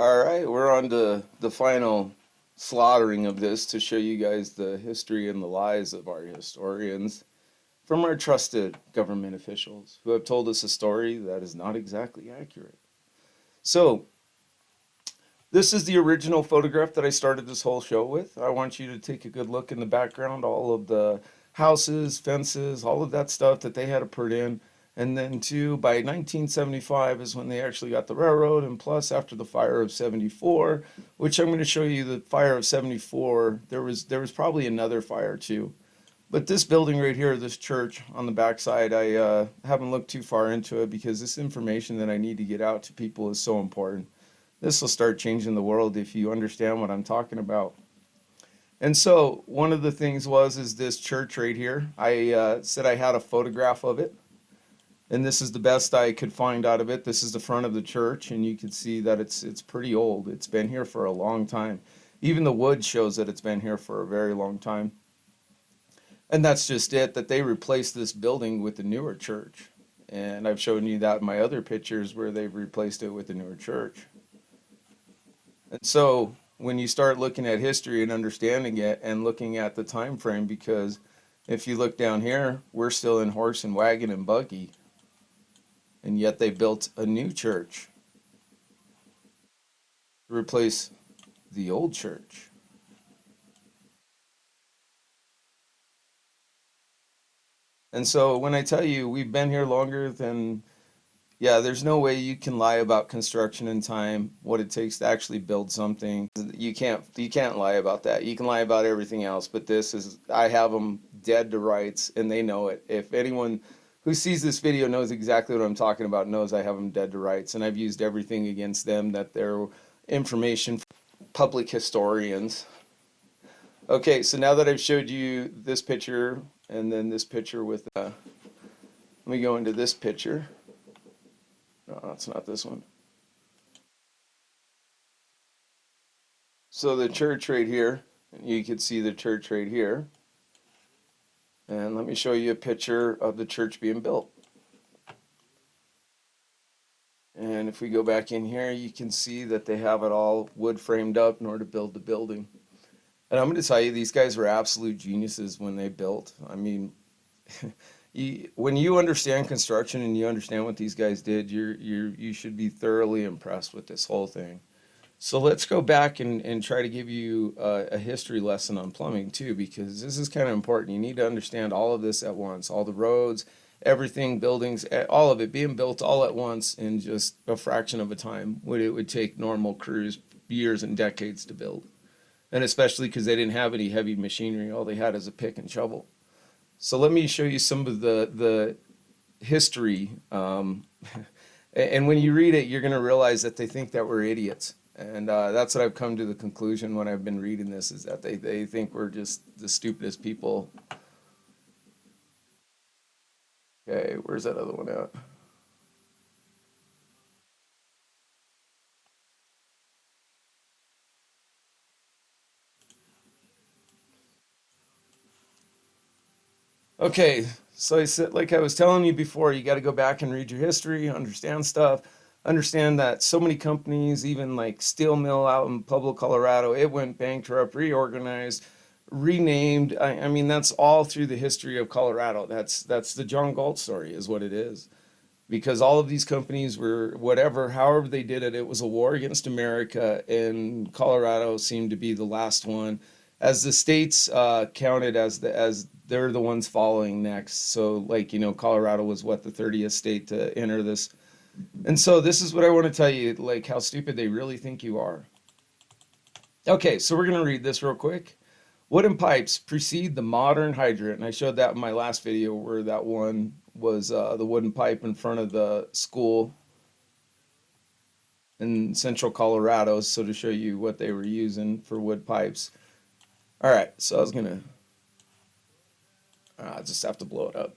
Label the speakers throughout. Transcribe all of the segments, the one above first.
Speaker 1: All right, we're on to the final slaughtering of this to show you guys the history and the lies of our historians from our trusted government officials who have told us a story that is not exactly accurate. So, this is the original photograph that I started this whole show with. I want you to take a good look in the background, all of the houses, fences, all of that stuff that they had to put in. And then too, by 1975 is when they actually got the railroad, and plus after the fire of 74, which I'm going to show you the fire of 74, there was probably another fire too. But this building right here, this church on the backside, I haven't looked too far into it because this information that I need to get out to people is so important. This will start changing the world if you understand what I'm talking about. And so one of the things is this church right here. I said I had a photograph of it, and this is the best I could find out of it. This is the front of the church, and you can see that it's pretty old. It's been here for a long time. Even the wood shows that it's been here for a very long time. And that's just it, that they replaced this building with a newer church. And I've shown you that in my other pictures where they've replaced it with a newer church. And so when you start looking at history and understanding it and looking at the time frame, because if you look down here, we're still in horse and wagon and buggy, and yet they built a new church to replace the old church. And so when I tell you we've been here longer than, yeah, there's no way you can lie about construction and time, what it takes to actually build something. You can't lie about that. You can lie about everything else, but this is, I have them dead to rights, and they know it. If anyone who sees this video knows exactly what I'm talking about, knows I have them dead to rights, and I've used everything against them, that they're information public historians. Okay, so now that I've showed you this picture and then this picture with, let me go into this picture. No, it's not this one. So the church right here, you can see the church right here. And let me show you a picture of the church being built. And if we go back in here, you can see that they have it all wood framed up in order to build the building. And I'm going to tell you, these guys were absolute geniuses when they built. I mean, when you understand construction and you understand what these guys did, you should be thoroughly impressed with this whole thing. So let's go back and try to give you a history lesson on plumbing too, because this is kind of important. You need to understand all of this at once, all the roads, everything, buildings, all of it being built all at once in just a fraction of a time. It would take normal crews years and decades to build. And especially because they didn't have any heavy machinery. All they had is a pick and shovel. So let me show you some of the history. And when you read it, you're going to realize that they think that we're idiots. And that's what I've come to the conclusion when I've been reading this, is that they think we're just the stupidest people. Okay, where's that other one at? Okay, so I said, like I was telling you before, you got to go back and read your history, understand stuff, understand that so many companies, even like steel mill out in Pueblo, Colorado, it went bankrupt, reorganized, renamed. I mean, that's all through the history of Colorado. That's the John Galt story, is what it is. Because all of these companies were whatever, however they did it, it was a war against America, and Colorado seemed to be the last one, as the states counted as they're the ones following next. So like, Colorado was what, the 30th state to enter this. And so this is what I want to tell you, like how stupid they really think you are. Okay, so we're going to read this real quick. Wooden pipes precede the modern hydrant. And I showed that in my last video where that one was the wooden pipe in front of the school in central Colorado. So to show you what they were using for wood pipes. All right, so I was going to, I just have to blow it up.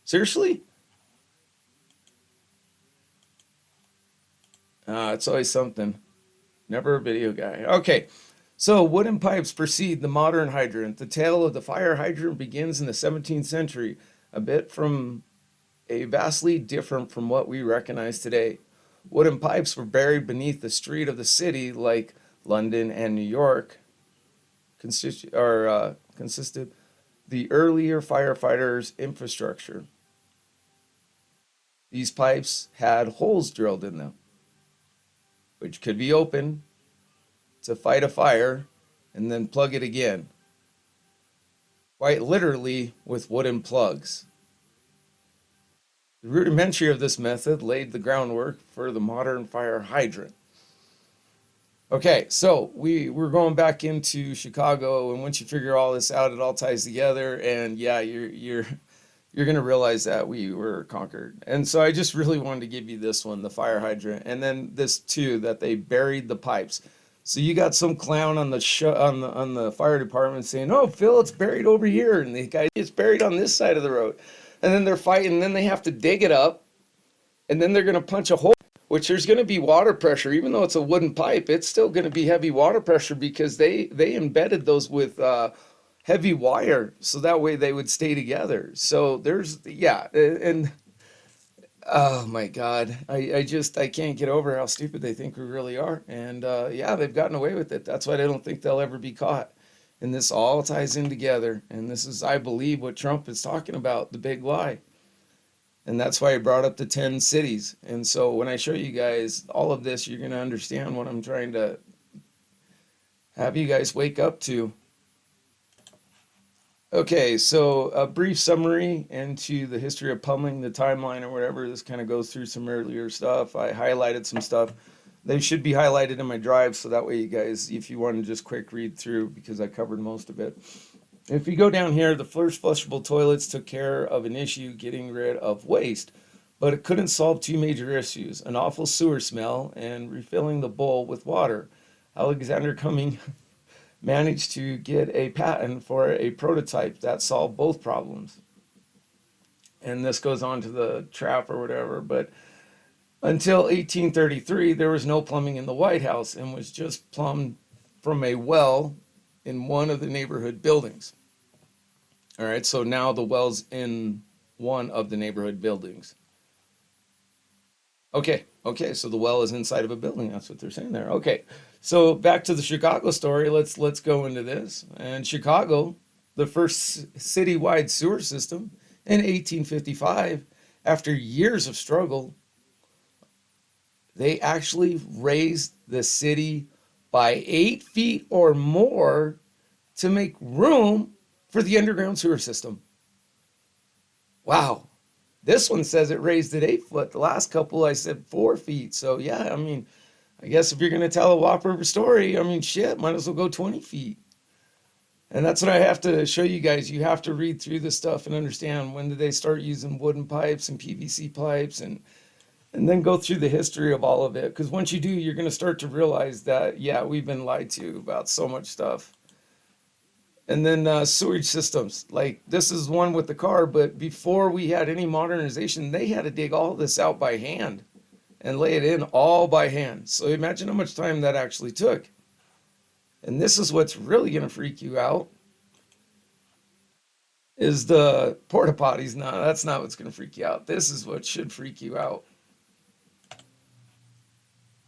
Speaker 1: Seriously? It's always something. Never a video guy. Okay, so wooden pipes precede the modern hydrant. The tale of the fire hydrant begins in the 17th century, a bit from a vastly different from what we recognize today. Wooden pipes were buried beneath the street of the city, like London and New York, consisted the earlier firefighters' infrastructure. These pipes had holes drilled in them, which could be opened to fight a fire and then plug it again, quite literally with wooden plugs. The rudimentary of this method laid the groundwork for the modern fire hydrant. Okay, so we're going back into Chicago, and once you figure all this out, it all ties together, and yeah, you're gonna realize that we were conquered. And so I just really wanted to give you this one, the fire hydrant, and then this too, that they buried the pipes. So you got some clown on the on the fire department saying, "Oh, Phil, it's buried over here," and the guy, it's buried on this side of the road, and then they're fighting, and then they have to dig it up, and then they're gonna punch a hole, which there's going to be water pressure. Even though it's a wooden pipe, it's still going to be heavy water pressure because they embedded those with heavy wire, so that way they would stay together. So there's, yeah, and oh my God, I can't get over how stupid they think we really are. And yeah, they've gotten away with it. That's why I don't think they'll ever be caught. And this all ties in together. And this is, I believe, what Trump is talking about, the big lie. And that's why I brought up the 10 cities. And so when I show you guys all of this, you're going to understand what I'm trying to have you guys wake up to. Okay, so a brief summary into the history of pummeling, the timeline or whatever. This kind of goes through some earlier stuff. I highlighted some stuff. They should be highlighted in my drive, so that way you guys, if you want to just quick read through, because I covered most of it. If you go down here, the first flushable toilets took care of an issue getting rid of waste, but it couldn't solve two major issues, an awful sewer smell and refilling the bowl with water. Alexander Cumming managed to get a patent for a prototype that solved both problems. And this goes on to the trap or whatever, but until 1833, there was no plumbing in the White House and was just plumbed from a well in one of the neighborhood buildings. All right, so now the well's in one of the neighborhood buildings. Okay, so the well is inside of a building. That's what they're saying there. Okay, so back to the Chicago story. Let's go into this. And Chicago, the first citywide sewer system in 1855, after years of struggle, they actually raised the city by 8 feet or more to make room for the underground sewer system. Wow. This one says it raised it 8 foot. The last couple I said 4 feet. So yeah, I mean, I guess if you're going to tell a whopper story, I mean, shit, might as well go 20 feet. And that's what I have to show you guys. You have to read through this stuff and understand when did they start using wooden pipes and PVC pipes, and then go through the history of all of it. Because once you do, you're going to start to realize that, yeah, we've been lied to about so much stuff. And then sewage systems. Like, this is one with the car, but before we had any modernization, they had to dig all this out by hand and lay it in all by hand. So imagine how much time that actually took. And this is what's really going to freak you out, is the porta potties. No, that's not what's going to freak you out. This is what should freak you out.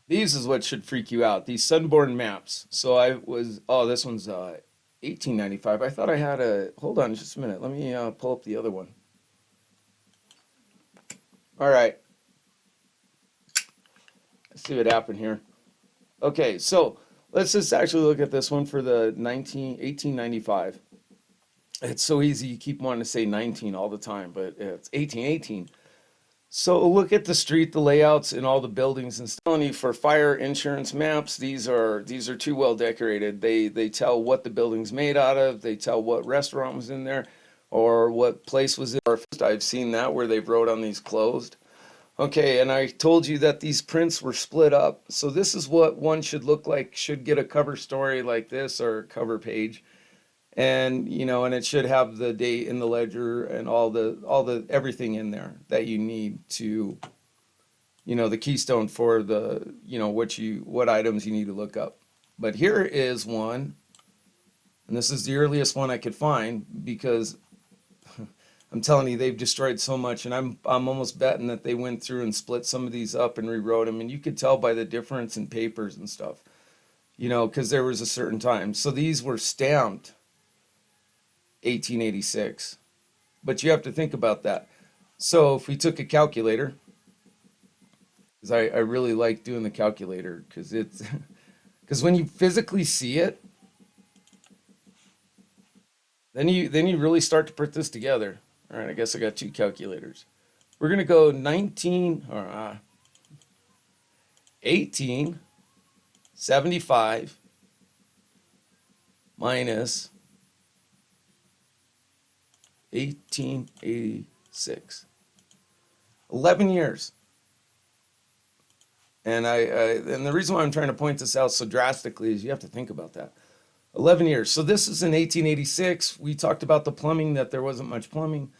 Speaker 1: These is what should freak you out. These sunborn maps. So I was, oh, this one's 1895. I thought I had a, hold on just a minute. Let me pull up the other one. All right. Let's see what happened here. Okay, so let's just actually look at this one for the 1895. It's so easy. You keep wanting to say 19 all the time, but it's 1818. So look at the street, the layouts, and all the buildings and stuff. For fire insurance maps, these are too well decorated. They tell what the building's made out of. They tell what restaurant was in there, or what place was it. I've seen that where they wrote on these closed. Okay, and I told you that these prints were split up. So this is what one should look like. Should get a cover story like this or a cover page. And and it should have the date in the ledger and all the everything in there that you need to, the keystone for the, what items you need to look up. But here is one, and this is the earliest one I could find, because I'm telling you, they've destroyed so much, and I'm almost betting that they went through and split some of these up and rewrote them, and you could tell by the difference in papers and stuff, because there was a certain time. So these were stamped 1886, but you have to think about that. So if we took a calculator, because I really like doing the calculator, because it's because when you physically see it, then you really start to put this together. All right, I guess I got two calculators. We're gonna go 19 or 1875 minus 1886. 11 years. And the reason why I'm trying to point this out so drastically is you have to think about that. 11 years. So this is in 1886. We talked about the plumbing, that there wasn't much plumbing.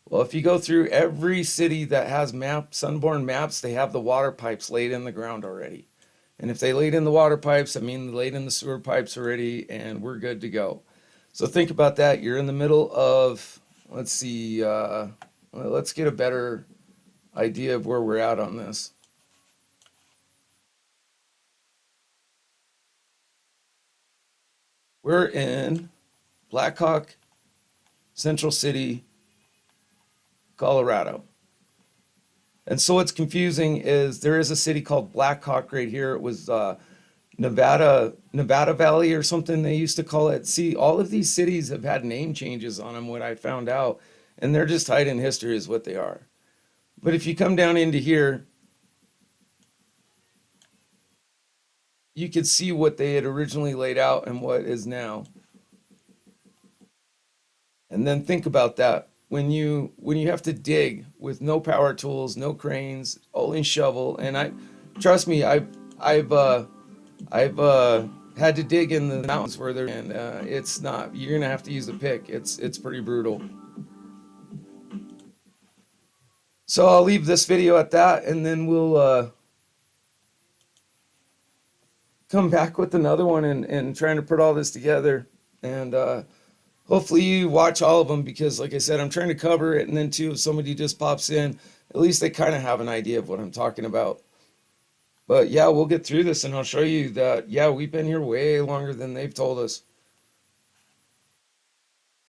Speaker 1: Well, if you go through every city that has sunborn maps, they have the water pipes laid in the ground already. And if they laid in the water pipes, I mean, they laid in the sewer pipes already, and we're good to go. So think about that. You're in the middle of, let's see, let's get a better idea of where we're at on this. We're in Blackhawk, Central City, Colorado. And so what's confusing is there is a city called Blackhawk right here. It was Nevada Valley or something they used to call it. See, all of these cities have had name changes on them, what I found out, and they're just hiding history is what they are. But if you come down into here, you could see what they had originally laid out and what is now. And then think about that. When you have to dig with no power tools, no cranes, only shovel, and trust me, I've had to dig in the mountains where they're and it's not. You're gonna have to use a pick. It's pretty brutal. So I'll leave this video at that, and then we'll come back with another one and trying to put all this together. And hopefully you watch all of them, because like I said, I'm trying to cover it, and then too, if somebody just pops in, at least they kind of have an idea of what I'm talking about. But yeah, we'll get through this, and I'll show you that, yeah, we've been here way longer than they've told us.